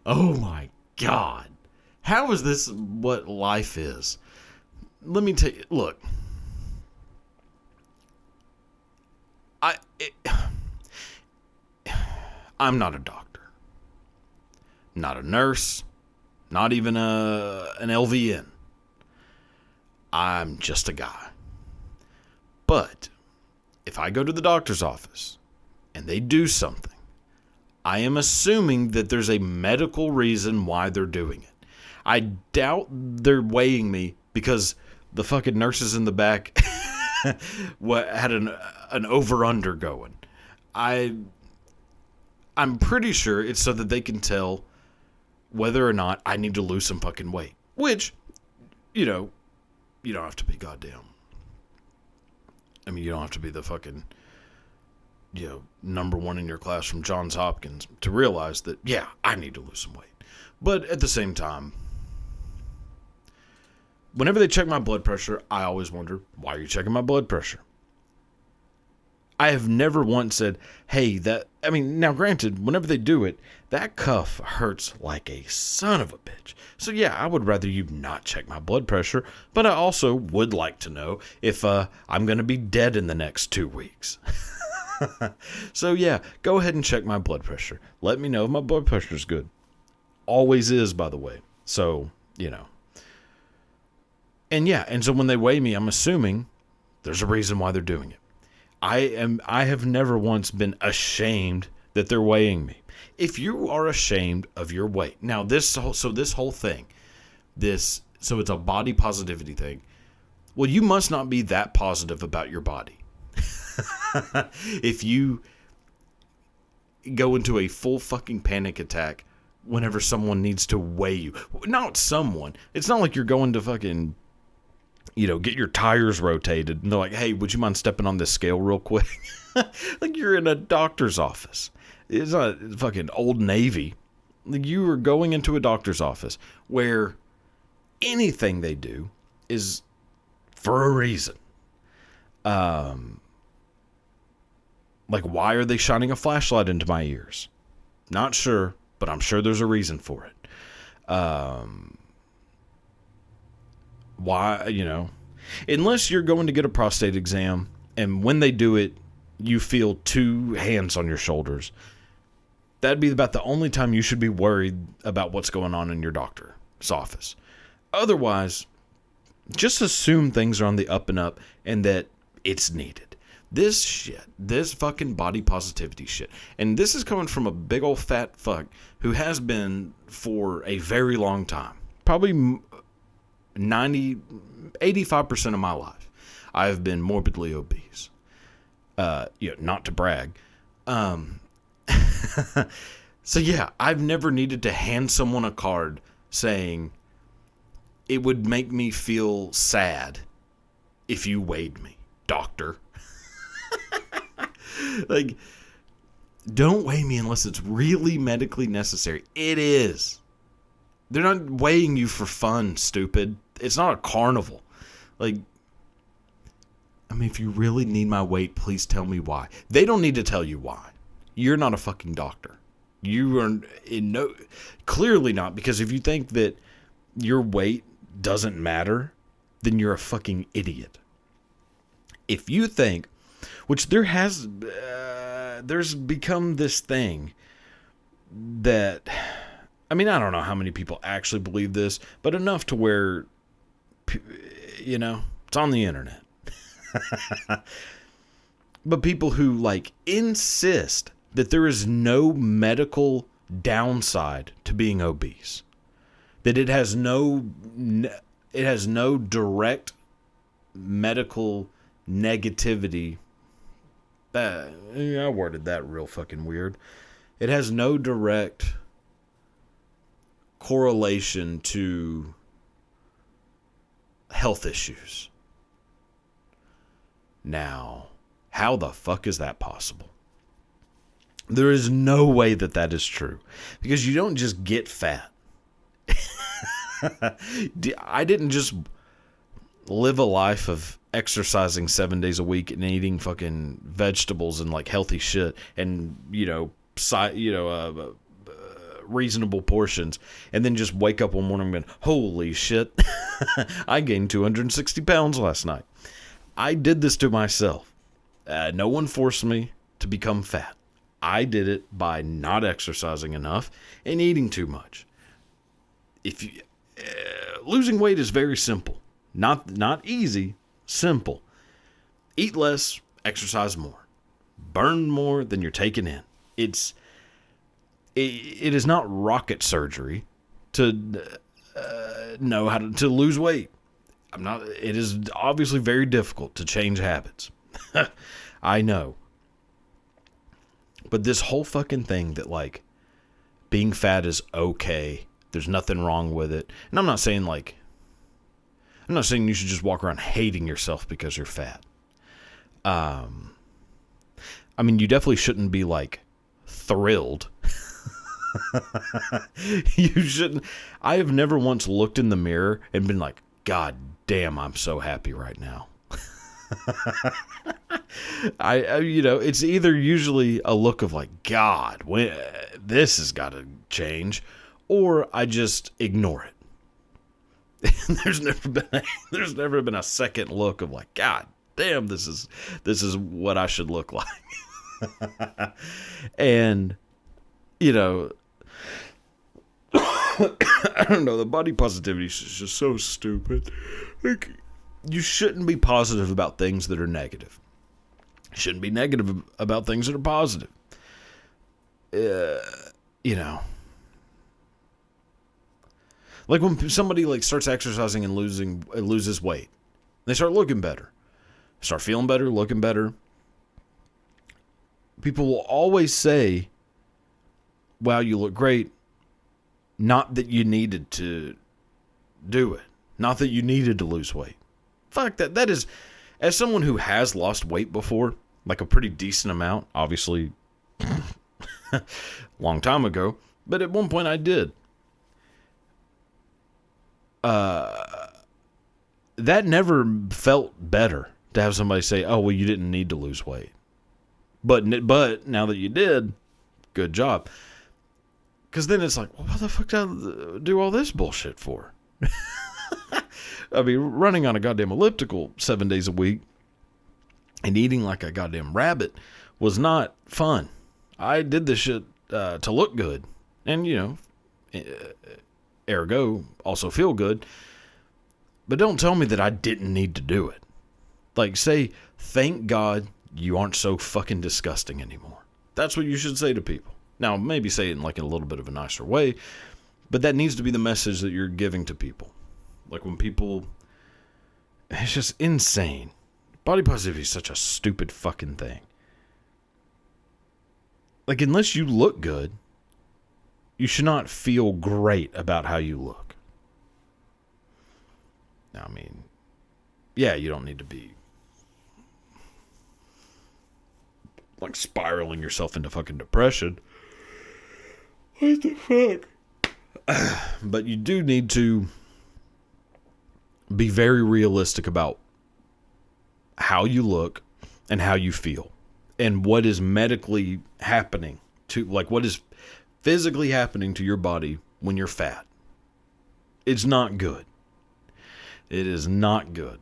Oh my God. How is this what life is? Let me tell you, look. I'm not a doctor. Not a nurse. Not even an LVN. I'm just a guy. But if I go to the doctor's office and they do something, I am assuming that there's a medical reason why they're doing it. I doubt they're weighing me because the fucking nurses in the back had an over-under going. I'm pretty sure it's so that they can tell whether or not I need to lose some fucking weight. Which, you don't have to be goddamn. I mean, you don't have to be the fucking, number one in your class from Johns Hopkins to realize that, yeah, I need to lose some weight. But at the same time, whenever they check my blood pressure, I always wonder, why are you checking my blood pressure? I have never once said, hey, now granted, whenever they do it, that cuff hurts like a son of a bitch. So yeah, I would rather you not check my blood pressure, but I also would like to know if I'm going to be dead in the next 2 weeks. So yeah, go ahead and check my blood pressure. Let me know if my blood pressure is good. Always is, by the way. So, And yeah, and so when they weigh me, I'm assuming there's a reason why they're doing it. I have never once been ashamed that they're weighing me. If you are ashamed of your weight, now this whole thing, so it's a body positivity thing. Well, you must not be that positive about your body. If you go into a full fucking panic attack whenever someone needs to weigh you, not someone. It's not like you're going to fucking, get your tires rotated. And they're like, hey, would you mind stepping on this scale real quick? Like you're in a doctor's office. It's not fucking Old Navy. Like you are going into a doctor's office where anything they do is for a reason. Like why are they shining a flashlight into my ears? Not sure, but I'm sure there's a reason for it. Why, unless you're going to get a prostate exam and when they do it, you feel 2 hands on your shoulders. That'd be about the only time you should be worried about what's going on in your doctor's office. Otherwise, just assume things are on the up and up and that it's needed. This shit, this fucking body positivity shit, and this is coming from a big old fat fuck who has been for a very long time. Probably 85% of my life, I have been morbidly obese. Not to brag. So yeah, I've never needed to hand someone a card saying it would make me feel sad if you weighed me, doctor. Like, don't weigh me unless it's really medically necessary. It is. They're not weighing you for fun, stupid. It's not a carnival. Like, I mean, if you really need my weight, please tell me why. They don't need to tell you why. You're not a fucking doctor. You are clearly not, because if you think that your weight doesn't matter, then you're a fucking idiot. If you think, which there's become this thing that, I mean, I don't know how many people actually believe this, but enough to where, it's on the internet. But people who like insist that there is no medical downside to being obese, that it has no direct medical negativity. I worded that real fucking weird. It has no direct correlation to health issues. Now, how the fuck is that possible? There is no way that is true, because you don't just get fat. I didn't just live a life of exercising 7 days a week and eating fucking vegetables and like healthy shit and reasonable portions, and then just wake up one morning and holy shit, I gained 260 pounds last night. I did this to myself. No one forced me to become fat. I did it by not exercising enough and eating too much. If you losing weight is very simple. Not easy, simple. Eat less, exercise more. Burn more than you're taking in. It is not rocket surgery to know how to lose weight. It is obviously very difficult to change habits. I know. But this whole fucking thing that like being fat is okay, there's nothing wrong with it. And I'm not saying you should just walk around hating yourself because you're fat. I mean, you definitely shouldn't be like thrilled. You shouldn't. I have never once looked in the mirror and been like, God damn, I'm so happy right now. It's either usually a look of like, God, this has got to change, or I just ignore it. There's never been a second look of like, God damn, this is what I should look like. And I don't know, the body positivity is just so stupid. Like, you shouldn't be positive about things that are negative. You shouldn't be negative about things that are positive. Like when somebody like starts exercising and loses weight, they start looking better, start feeling better, looking better. People will always say, wow, you look great. Not that you needed to do it. Not that you needed to lose weight. Fuck that. That is, as someone who has lost weight before, like a pretty decent amount, obviously, long time ago, but at one point I did. That never felt better to have somebody say, oh, well, you didn't need to lose weight. But now that you did, good job. Because then it's like, well, what the fuck did I do all this bullshit for? I mean, running on a goddamn elliptical 7 days a week and eating like a goddamn rabbit was not fun. I did this shit to look good. And, ergo, also feel good. But don't tell me that I didn't need to do it. Like, say, thank God you aren't so fucking disgusting anymore. That's what you should say to people. Now, maybe say it in like a little bit of a nicer way, but that needs to be the message that you're giving to people. Like when people, it's just insane. Body positivity is such a stupid fucking thing. Like, unless you look good, you should not feel great about how you look. Now, I mean, yeah, you don't need to be like spiraling yourself into fucking depression. What the fuck? But you do need to be very realistic about how you look and how you feel and what is medically happening to, like, what is physically happening to your body when you're fat. It's not good. It is not good.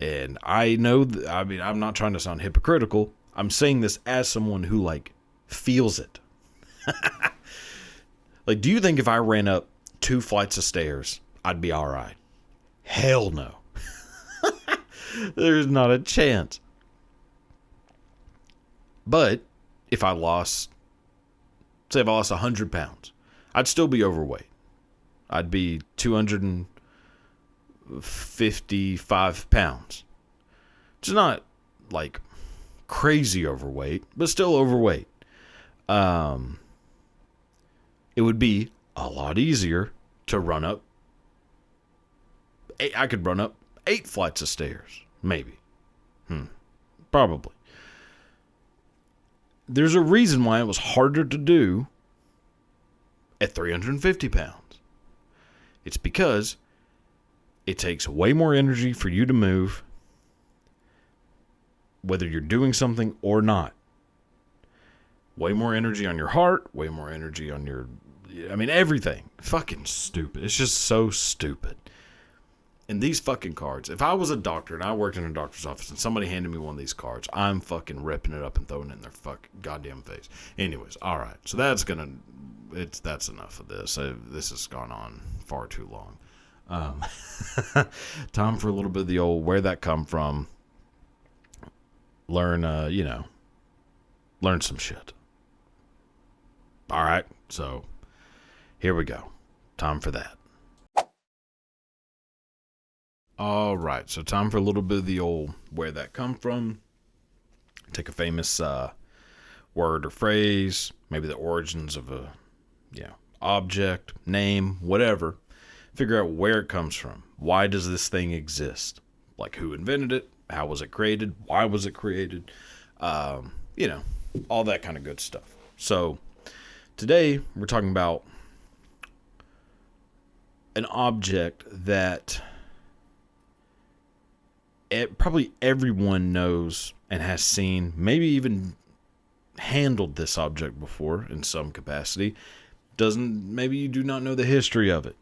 And I know, I'm not trying to sound hypocritical. I'm saying this as someone who, like, feels it. Like, do you think if I ran up 2 flights of stairs, I'd be all right? Hell no. There's not a chance. But if I lost, say if I lost 100 pounds, I'd still be overweight. I'd be 255 pounds. It's not like crazy overweight, but still overweight. It would be a lot easier to run up. I could run up 8 flights of stairs, maybe. Probably. There's a reason why it was harder to do at 350 pounds. It's because it takes way more energy for you to move, whether you're doing something or not. Way more energy on your heart, way more energy on your, everything. Fucking stupid. It's just so stupid. And these fucking cards, if I was a doctor and I worked in a doctor's office and somebody handed me one of these cards, I'm fucking ripping it up and throwing it in their fucking goddamn face. Anyways, all right. So that's enough of this. This has gone on far too long. Time for a little bit of the old where'd that come from? Learn some shit. All right. So here we go. Time for that. All right, so time for a little bit of the old where that come from. Take a famous word or phrase, maybe the origins of a object, name, whatever. Figure out where it comes from. Why does this thing exist? Like, who invented it? How was it created? Why was it created? All that kind of good stuff. So today we're talking about an object that probably everyone knows and has seen, maybe even handled this object before in some capacity. Maybe you do not know the history of it.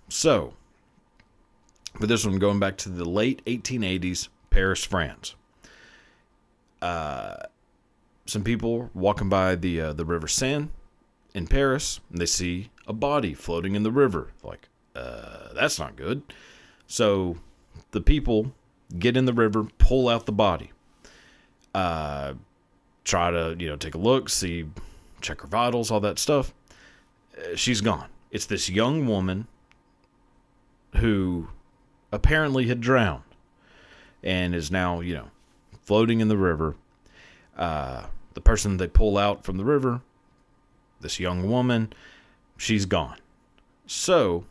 So, for this one, going back to the late 1880s, Paris, France. Some people walking by the River Seine in Paris, and they see a body floating in the river. Like, that's not good. So the people get in the river, pull out the body, try to, take a look, see, check her vitals, all that stuff. She's gone. It's this young woman who apparently had drowned and is now, floating in the river. The person they pull out from the river, this young woman, she's gone. So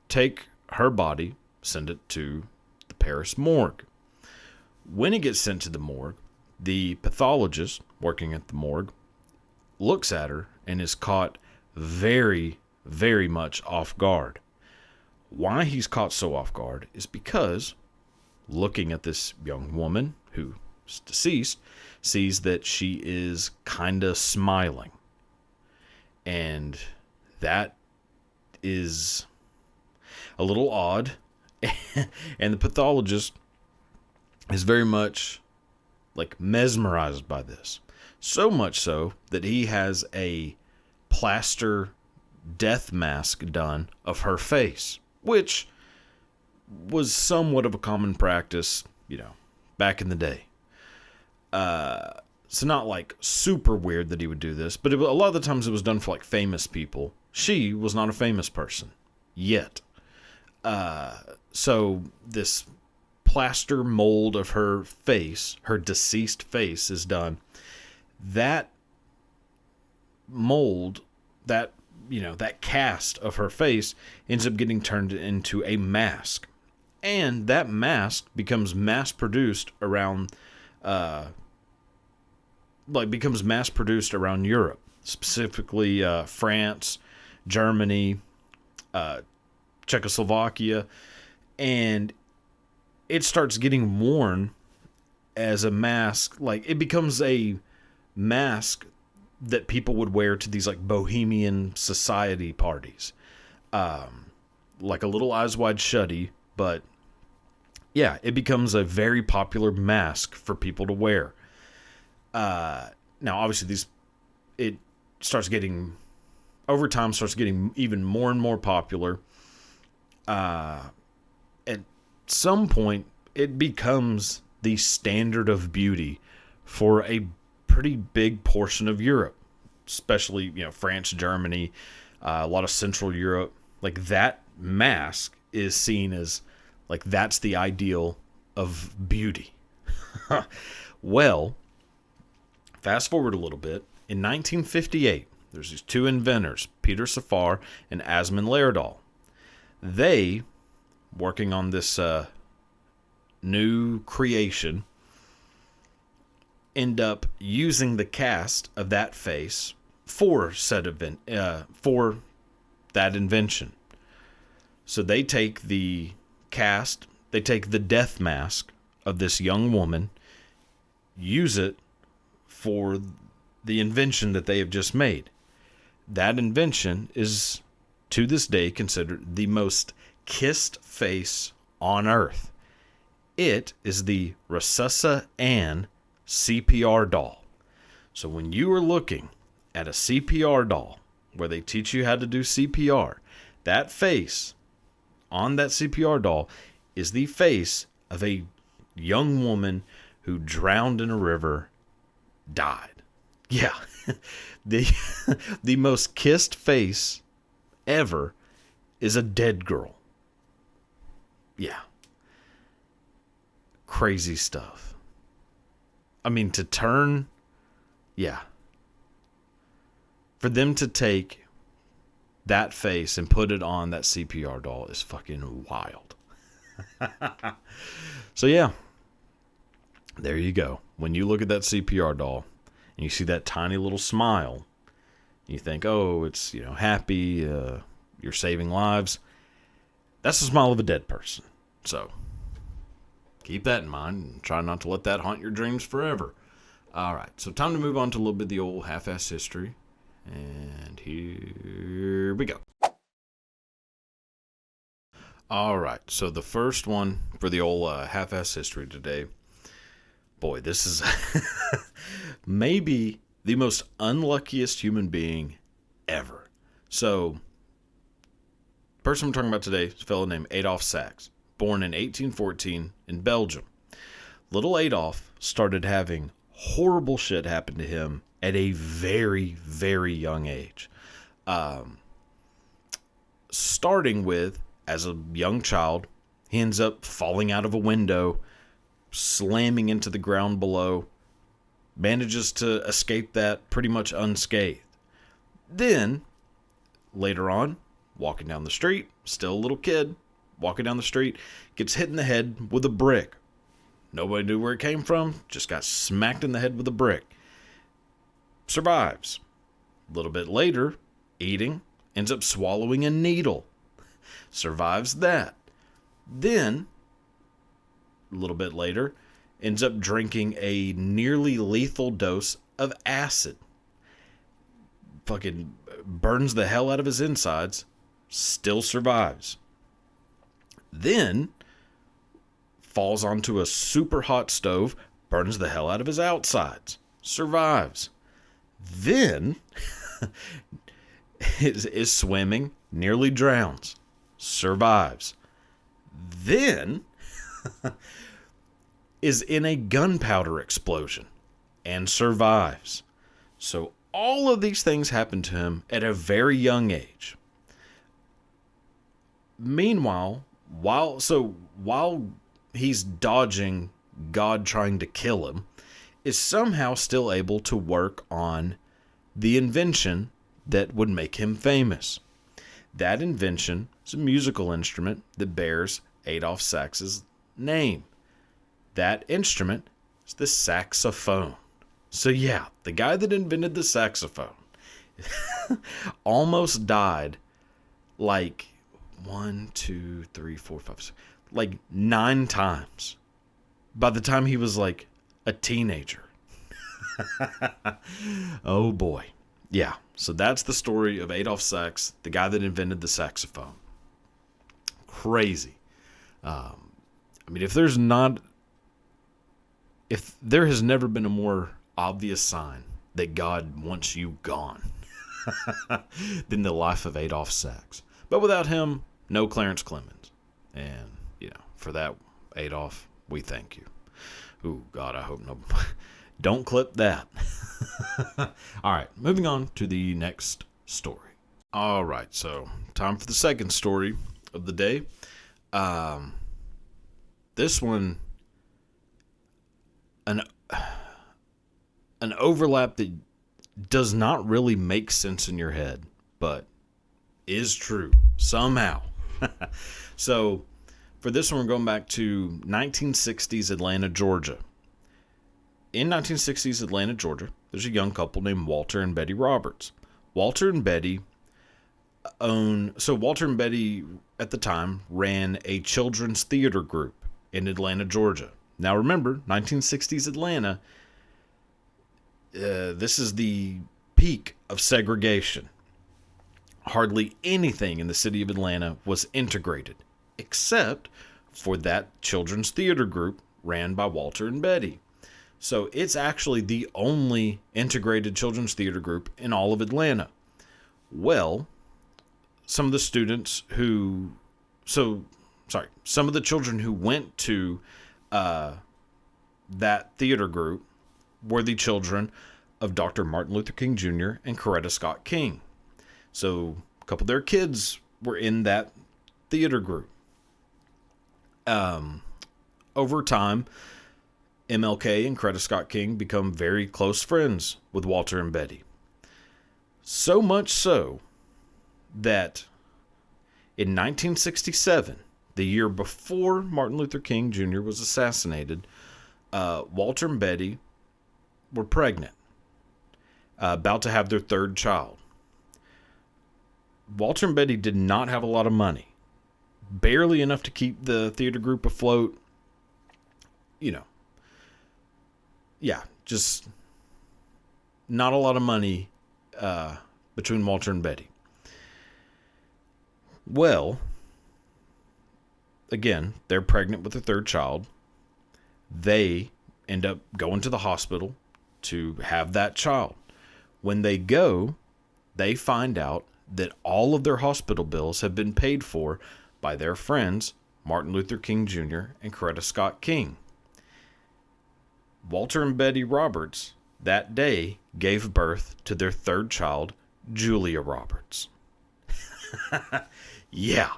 take her body, send it to the Paris morgue. When it gets sent to the morgue, the pathologist working at the morgue looks at her and is caught very, very much off guard. Why he's caught so off guard is because looking at this young woman who is deceased, sees that she is kind of smiling. And that is a little odd. And the pathologist is very much like mesmerized by this. So much so that he has a plaster death mask done of her face, which was somewhat of a common practice, back in the day. So not like super weird that he would do this, but a lot of the times it was done for like famous people. She was not a famous person yet. So this plaster mold of her face, her deceased face, is done. That mold, that cast of her face ends up getting turned into a mask. And that mask becomes mass produced around becomes mass produced around Europe, specifically France, Germany, Czechoslovakia, and it starts getting worn as a mask. Like, it becomes a mask that people would wear to these like bohemian society parties, like a little Eyes Wide Shutty, but yeah, it becomes a very popular mask for people to wear. Now, obviously, it starts getting, over time, starts getting even more and more popular. At some point, it becomes the standard of beauty for a pretty big portion of Europe, especially, France, Germany, a lot of Central Europe. Like, that mask is seen as, like, that's the ideal of beauty. Well, fast forward a little bit. In 1958, there's these two inventors, Peter Safar and Asmund Lerdahl. They, working on this new creation, end up using the cast of that face for for that invention. So they take the cast, they take the death mask of this young woman, use it for the invention that they have just made. That invention is, to this day, considered the most kissed face on Earth. It is the Rasusa Ann CPR doll. So when you are looking at a CPR doll where they teach you how to do CPR, that face on that CPR doll is the face of a young woman who drowned in a river, died. Yeah. The most kissed face ever is a dead girl. Yeah. Crazy stuff. I mean, for them to take that face and put it on that CPR doll is fucking wild. So yeah, there you go. When you look at that CPR doll and you see that tiny little smile, you think, oh, it's, happy, you're saving lives. That's the smile of a dead person. So keep that in mind and try not to let that haunt your dreams forever. All right, so time to move on to a little bit of the old half-ass history. And here we go. All right, so the first one for the old half-ass history today. Boy, this is maybe the most unluckiest human being ever. So, the person I'm talking about today is a fellow named Adolf Sax, born in 1814 in Belgium. Little Adolf started having horrible shit happen to him at a very, very young age. Starting with, as a young child, he ends up falling out of a window, slamming into the ground below, manages to escape that pretty much unscathed. Then, later on, walking down the street, still a little kid, walking down the street, gets hit in the head with a brick. Nobody knew where it came from, just got smacked in the head with a brick. Survives. A little bit later, eating, ends up swallowing a needle. Survives that. Then, a little bit later, ends up drinking a nearly lethal dose of acid. Fucking burns the hell out of his insides. Still survives. Then, falls onto a super hot stove, burns the hell out of his outsides. Survives. Then, is swimming, nearly drowns. Survives. Then, is in a gunpowder explosion and survives. So all of these things happen to him at a very young age. Meanwhile, while he's dodging God trying to kill him, is somehow still able to work on the invention that would make him famous. That invention is a musical instrument that bears Adolf Sax's name. That instrument is the saxophone. So yeah, the guy that invented the saxophone almost died like 9 times by the time he was like a teenager. Oh boy. Yeah, so that's the story of Adolf Sax, the guy that invented the saxophone. Crazy. I mean, if there has never been a more obvious sign that God wants you gone than the life of Adolf Sax. But without him, no Clarence Clemens. And, for that, Adolf, we thank you. Ooh, God, I hope no. Don't clip that. All right, moving on to the next story. All right, so time for the second story of the day. This one, an overlap that does not really make sense in your head, but is true somehow. So, for this one, we're going back to 1960s Atlanta, Georgia. In 1960s Atlanta, Georgia, there's a young couple named Walter and Betty Roberts. Walter and Betty at the time ran a children's theater group in Atlanta, Georgia. Now remember, 1960s Atlanta, this is the peak of segregation. Hardly anything in the city of Atlanta was integrated, except for that children's theater group ran by Walter and Betty. So it's actually the only integrated children's theater group in all of Atlanta. Well, some of the children who went to that theater group were the children of Dr. Martin Luther King Jr. and Coretta Scott King. So a couple of their kids were in that theater group. Over time, MLK and Coretta Scott King become very close friends with Walter and Betty. So much so that in 1967, the year before Martin Luther King Jr. was assassinated, Walter and Betty were pregnant, about to have their third child. Walter and Betty did not have a lot of money, barely enough to keep the theater group afloat. Just not a lot of money between Walter and Betty. Well, again, they're pregnant with their third child. They end up going to the hospital to have that child. When they go, they find out that all of their hospital bills have been paid for by their friends, Martin Luther King Jr. and Coretta Scott King. Walter and Betty Roberts that day gave birth to their third child, Julia Roberts. Yeah,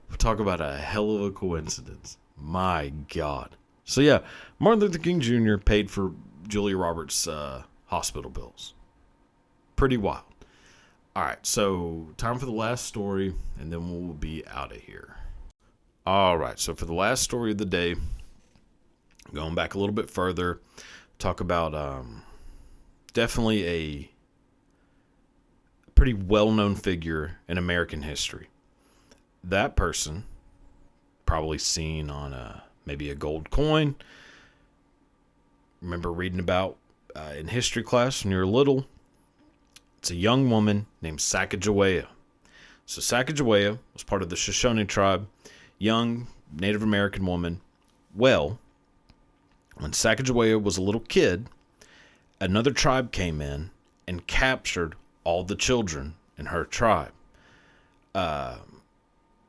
we'll talk about a hell of a coincidence. My God. So yeah, Martin Luther King Jr. paid for Julia Roberts' hospital bills. Pretty wild. All right, so time for the last story, and then we'll be out of here. All right, so for the last story of the day, going back a little bit further, talk about definitely a pretty well-known figure in American history. That person, probably seen on maybe a gold coin. Remember reading about in history class when you were little. It's a young woman named Sacagawea. So Sacagawea was part of the Shoshone tribe, young Native American woman. Well, when Sacagawea was a little kid, another tribe came in and captured all the children in her tribe.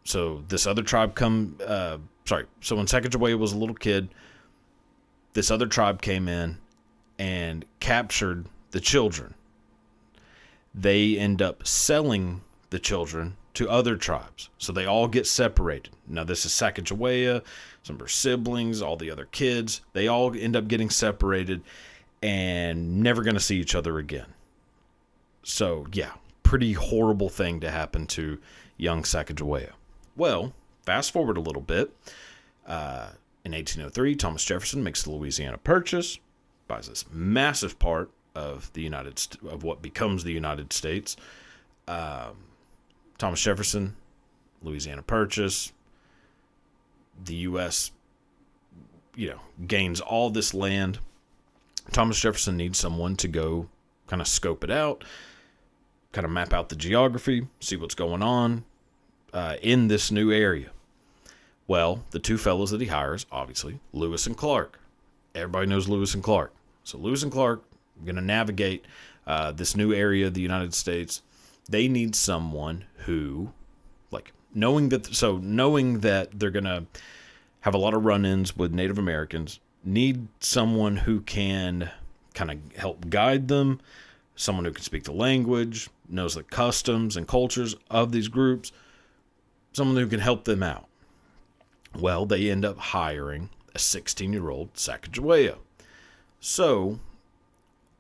So this other tribe So when Sacagawea was a little kid, this other tribe came in and captured the children. They end up selling the children to other tribes. So they all get separated. Now this is Sacagawea, some of her siblings, all the other kids. They all end up getting separated and never going to see each other again. So yeah, pretty horrible thing to happen to young Sacagawea. Well, fast forward a little bit. In 1803, Thomas Jefferson makes the Louisiana Purchase. occupies this massive part of of what becomes the United States. Thomas Jefferson, Louisiana Purchase, the U.S., gains all this land. Thomas Jefferson needs someone to go kind of scope it out, kind of map out the geography, see what's going on in this new area. Well, the two fellows that he hires, obviously, Lewis and Clark. Everybody knows Lewis and Clark. So Lewis and Clark are going to navigate this new area of the United States. They need someone who, knowing that they're going to have a lot of run-ins with Native Americans, need someone who can kind of help guide them, someone who can speak the language, knows the customs and cultures of these groups, someone who can help them out. Well, they end up hiring a 16-year-old Sacagawea. So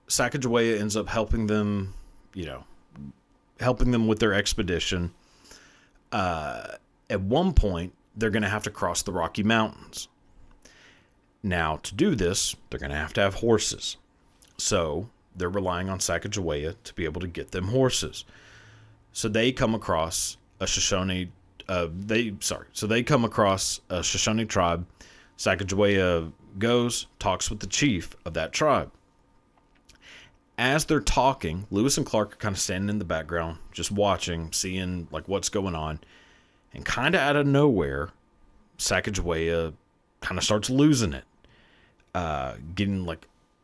Sacagawea ends up helping them with their expedition. At one point, they're going to have to cross the Rocky Mountains. Now, to do this, they're going to have horses. So they're relying on Sacagawea to be able to get them horses. So they come across a Shoshone. They come across a Shoshone tribe. Sacagawea goes, talks with the chief of that tribe. As they're talking, Lewis and Clark are kind of standing in the background, just watching, seeing what's going on. And kind of out of nowhere, Sacagawea kind of starts losing it, getting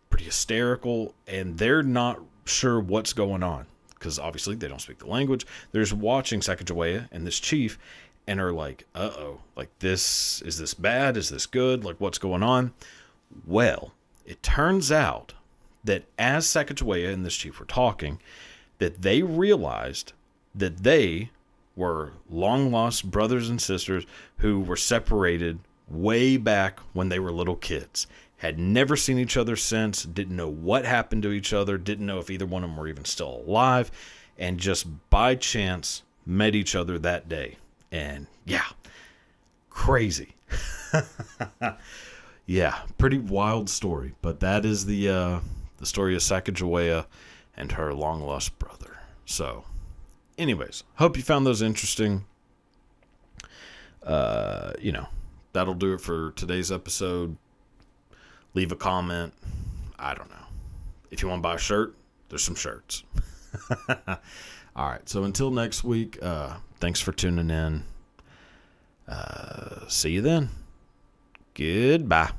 pretty hysterical, and they're not sure what's going on because obviously they don't speak the language. They're just watching Sacagawea and this chief, and are like, "Uh-oh, is this bad? Is this good? What's going on?" Well, it turns out that as Sacagawea and this chief were talking, that they realized that they were long-lost brothers and sisters who were separated way back when they were little kids. Had never seen each other since, didn't know what happened to each other, didn't know if either one of them were even still alive, and just by chance met each other that day. And yeah, crazy. Yeah, pretty wild story. But that is the story of Sacagawea and her long-lost brother. So, anyways, hope you found those interesting. That'll do it for today's episode. Leave a comment. I don't know. If you want to buy a shirt, there's some shirts. All right. So until next week, thanks for tuning in. See you then. Goodbye.